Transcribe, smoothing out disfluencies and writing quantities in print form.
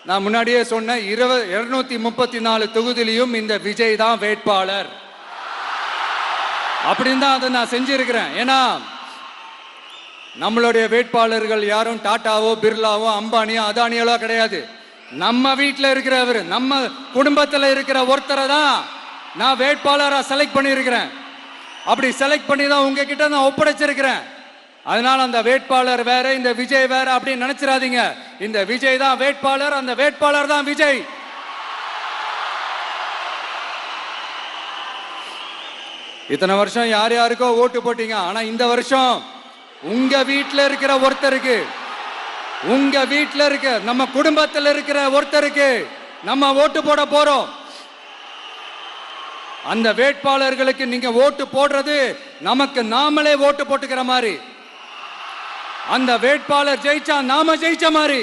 நான் முன்னாடியே சொன்னேன் 234 தொகுதியிலும் இந்த விஜய் தான் வேட்பாளர் அப்படின்னு தான் அதை நான் செஞ்சிருக்கிறேன். ஏன்னா நம்மளுடைய வேட்பாளர்கள் யாரும் டாட்டாவோ பிர்லாவோ அம்பானியோ அதானியோ கிடையாது. நம்ம வீட்டில் இருக்கிறவர், நம்ம குடும்பத்தில் இருக்கிற ஒருத்தரை தான் நான் வேட்பாளராக செலக்ட் பண்ணியிருக்கிறேன். அப்படி செலக்ட் பண்ணி தான் உங்ககிட்ட நான் ஒப்படைச்சிருக்கிறேன். அதனால அந்த வேட்பாளர் வேற, இந்த விஜய் வேற அப்படின்னு நினைச்சிடாதீங்க. இந்த விஜய் தான் வேட்பாளர், அந்த வேட்பாளர் தான் விஜய். இத்தனை வருஷம் யார் யாருக்கோ ஓட்டு போட்டீங்க. ஆனா இந்த வருஷம் உங்க வீட்டில் இருக்கிற ஒருத்தருக்கு, உங்க வீட்டில் இருக்க நம்ம குடும்பத்தில் இருக்கிற ஒருத்தருக்கு நம்ம ஓட்டு போட போறோம். அந்த வேட்பாளர்களுக்கு நீங்க ஓட்டு போடுறது நமக்கு நாமளே ஓட்டு போட்டுக்கிற மாதிரி. அந்த வேட்பாளர் ஜெயிச்சா நாம ஜெயிச்ச மாதிரி.